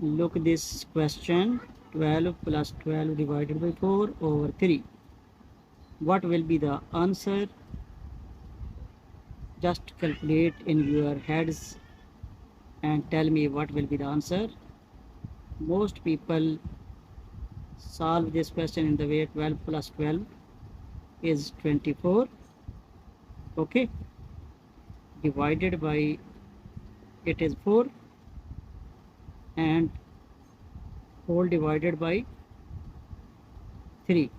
Look this question, 12 plus 12 divided by 4 over 3. What will be the answer? Just calculate in your heads and tell me what will be the answer. Most people solve this question in the way 12 plus 12 is 24. Okay, divided by it is 4 and whole divided by 3.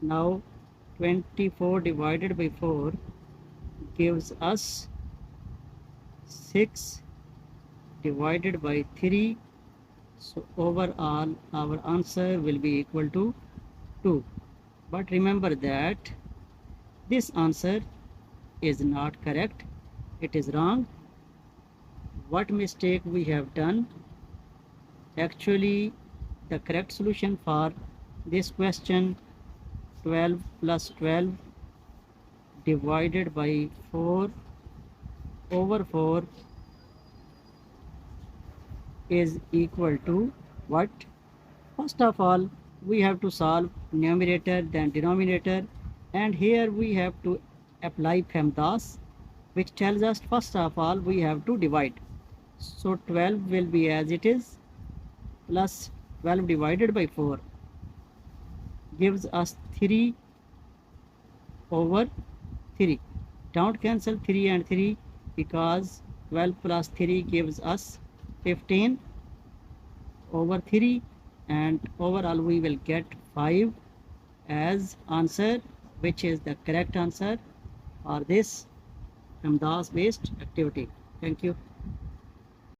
Now 24 divided by 4 gives us 6 divided by 3. So overall our answer will be equal to 2. But remember that this answer is not correct. It is wrong. What mistake we have done? Actually, the correct solution for this question, 12 plus 12 divided by 4 over 4 is equal to what? First of all, we have to solve numerator then denominator, and here we have to apply PEMDAS, which tells us first of all we have to divide. So 12 will be as it is, plus 12 divided by 4 gives us 3 over 3. Don't cancel 3 and 3 because 12 plus 3 gives us 15 over 3, and overall we will get 5 as answer, which is the correct answer for this PEMDAS based activity. Thank you.